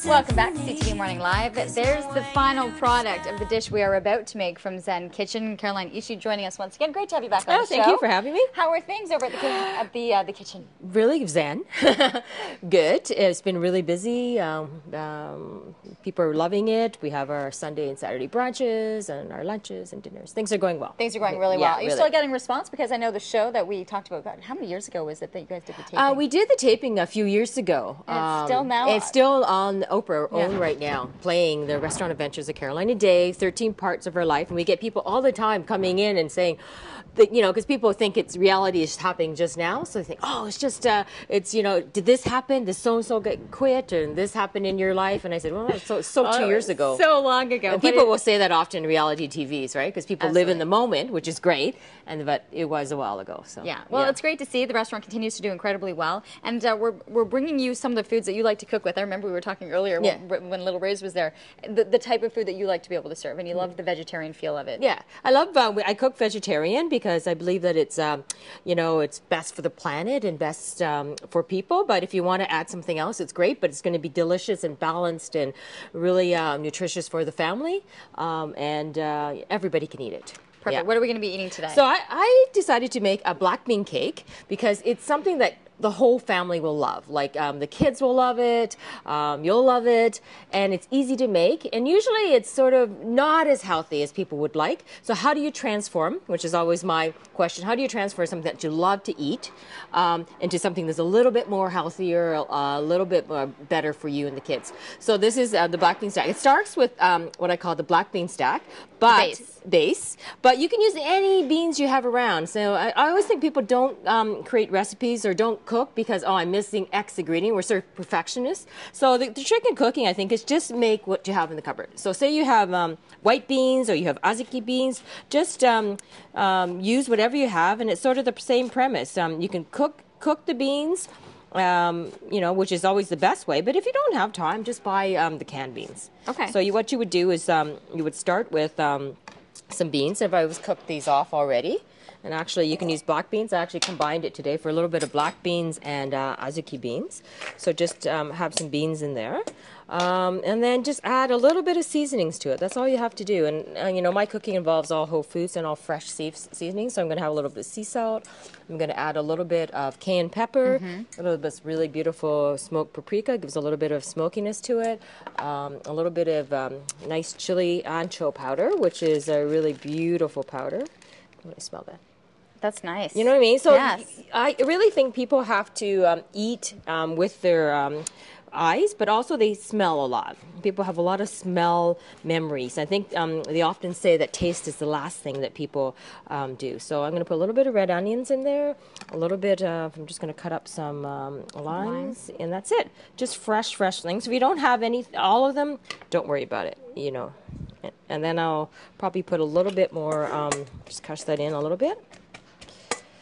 Welcome back to CTV Morning Live. There's the final product of the dish we are about to make from Zen Kitchen. Caroline Ishii joining us once again. Great to have you back on the show. Thank you for having me. How are things over at the kitchen? Really zen. Good. It's been really busy. People are loving it. We have our Sunday and Saturday brunches and our lunches and dinners. Things are going well. Things are going really well. Are you really. still getting response? Because I know the show that we talked about, God, how many years ago was it that you guys did the taping? We did the taping a few years ago. And it's still now? It's still on Oprah own right now, playing the Restaurant Adventures of Caroline a Day, 13 parts of her life. And we get people all the time coming in and saying, that, you know, because people think it's reality is happening just now. So they think, oh, it's just, it's, you know, did this happen? Did so-and-so get quit? And this happened in your life? And I said, well, so 2 years ago. So long ago. And people will say that often in reality TVs, right? Because people live in the moment, which is great. But it was a while ago. So yeah, well, it's great to see. The restaurant continues to do incredibly well. And we're bringing you some of the foods that you like to cook with. I remember we were talking earlier when Little Ray's was there, the type of food that you like to be able to serve. And you love the vegetarian feel of it. Yeah, I love, I cook vegetarian because I believe that it's, you know, it's best for the planet and best for people. But if you want to add something else, it's great. But it's going to be delicious and balanced and really nutritious for the family. And everybody can eat it. Perfect. Yeah. What are we going to be eating today? So I decided to make a black bean cake because it's something that the whole family will love. Like the kids will love it, you'll love it, and it's easy to make. And usually it's sort of not as healthy as people would like. So how do you transform, which is always my question, how do you transfer something that you love to eat into something that's a little bit more healthier, a little bit more better for you and the kids? So this is the black bean stack. It starts with what I call the black bean stack, but base. But you can use any beans you have around. So I always think people don't create recipes or don't cook because, oh, I'm missing X ingredient. We're sort of perfectionists. So the trick in cooking, I think, is just make what you have in the cupboard. So say you have white beans or you have azuki beans, just use whatever you have, and it's sort of the same premise. You can cook the beans, you know, which is always the best way. But if you don't have time, just buy the canned beans. Okay. So what you would do is you would start with some beans. If I was cooked these off already. And actually, you can use black beans. I actually combined it today for a little bit of black beans and azuki beans. So just have some beans in there. And then just add a little bit of seasonings to it. That's all you have to do. And you know, my cooking involves all whole foods and all fresh seasonings. So I'm going to have a little bit of sea salt. I'm going to add a little bit of cayenne pepper. A little bit of really beautiful smoked paprika. Gives a little bit of smokiness to it. A little bit of nice chili ancho powder, which is a really beautiful powder. Let me smell that. That's nice. You know what I mean? So yes. I really think people have to eat with their eyes, but also they smell a lot. People have a lot of smell memories. I think they often say that taste is the last thing that people do. So I'm going to put a little bit of red onions in there, a little bit of, I'm just going to cut up some limes, and that's it. Just fresh things. If you don't have all of them, don't worry about it, you know. And then I'll probably put a little bit more, just crush that in a little bit.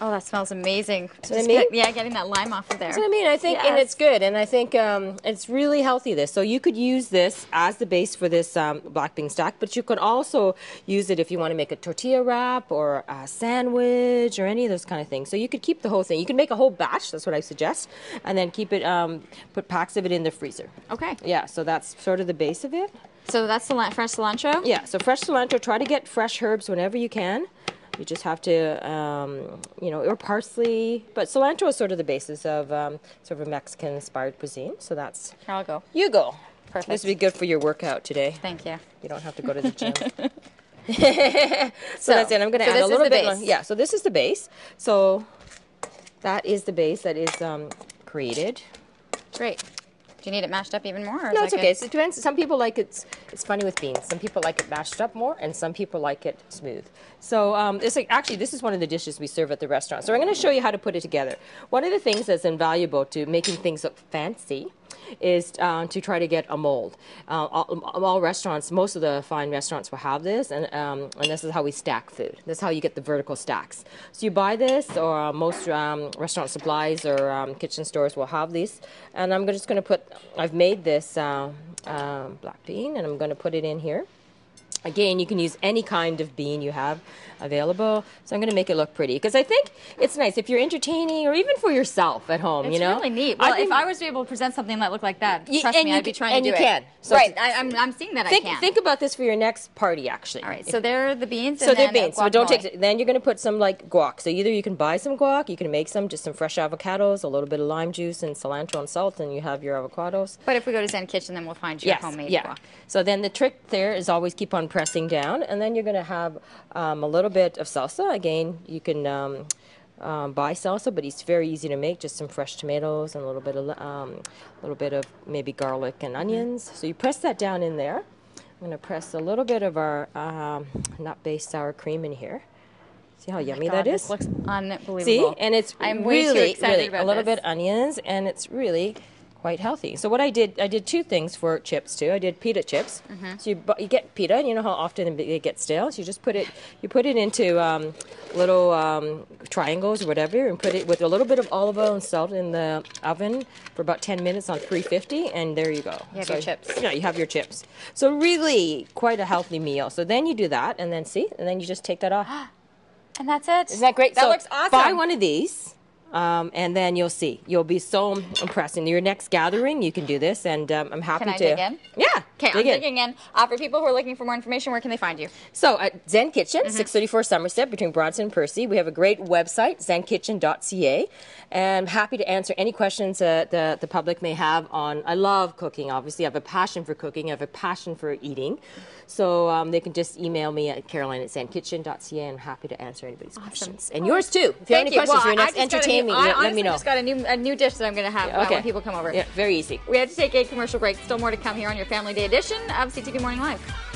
Oh, that smells amazing. Getting that lime off of there. That's what I mean. I think, and it's good. And I think it's really healthy, this. So you could use this as the base for this black bean stack, but you could also use it if you want to make a tortilla wrap or a sandwich or any of those kind of things. So you could keep the whole thing. You can make a whole batch. That's what I suggest. And then keep it, put packs of it in the freezer. Okay. Yeah, so that's sort of the base of it. So that's fresh cilantro? Yeah, so fresh cilantro. Try to get fresh herbs whenever you can. You just have to, you know, or parsley. But cilantro is sort of the basis of sort of a Mexican-inspired cuisine. So that's... Here I'll go. You go. Perfect. This would be good for your workout today. Thank you. You don't have to go to the gym. So that's it. I'm going to add a little bit. Yeah, so this is the base. So that is the base that is created. Great. Do you need it mashed up even more? Or no, it's okay. So it depends. Some people like it's funny with beans. Some people like it mashed up more, and some people like it smooth. So actually, this is one of the dishes we serve at the restaurant. So I'm going to show you how to put it together. One of the things that's invaluable to making things look fancy is to try to get a mold. All restaurants, most of the fine restaurants will have this, and this is how we stack food. This is how you get the vertical stacks. So you buy this, or most restaurant supplies or kitchen stores will have these. And I'm just going to put, I've made this black bean, and I'm going to put it in here. Again, you can use any kind of bean you have available. So I'm going to make it look pretty because I think it's nice if you're entertaining or even for yourself at home. It's you know, really neat. Well, if I was to be able to present something that looked like that, trust me, I'd be trying to do it. And you can. So right. I'm seeing that I can. Think about this for your next party, actually. All right. So they're the beans. So they're beans. So don't take. Then you're going to put some like guac. So either you can buy some guac, you can make just some fresh avocados, a little bit of lime juice and cilantro and salt, and you have your avocados. But if we go to Zen Kitchen, then we'll find your homemade guac. So then the trick there is always keep on pressing down, and then you're going to have a little bit of salsa. Again, you can buy salsa, but it's very easy to make. Just some fresh tomatoes and a little bit of maybe garlic and onions. So you press that down in there. I'm going to press a little bit of our nut-based sour cream in here. See how yummy that is? This looks unbelievable. See, and it's I'm way too excited about a little bit onions, and it's really quite healthy. So what I did two things for chips too. I did pita chips. So you get pita, and you know how often they get stale. So you just put it into little triangles or whatever, and put it with a little bit of olive oil and salt in the oven for about 10 minutes on 350, and there you go. You have your chips. Yeah, you have your chips. So really quite a healthy meal. So then you do that, and then you just take that off. And that's it. Isn't that great? That looks awesome. Buy one of these. And then you'll see. You'll be so impressed. In your next gathering, you can do this, and I'm happy to. Can I dig in? Yeah. Okay, I'm digging in. For people who are looking for more information, where can they find you? So at Zen Kitchen, 634 Somerset, between Bronson and Percy, we have a great website, zenkitchen.ca, and I'm happy to answer any questions that the public may have on. I love cooking. Obviously, I have a passion for cooking. I have a passion for eating. So they can just email me at caroline@zenkitchen.ca, and I'm happy to answer anybody's questions. And yours too. If you have any questions for your next entertainment, let me know. I just got a new dish that I'm going to have when people come over. Yeah, very easy. We had to take a commercial break. Still more to come here on your Family Day edition of CTV Morning Live.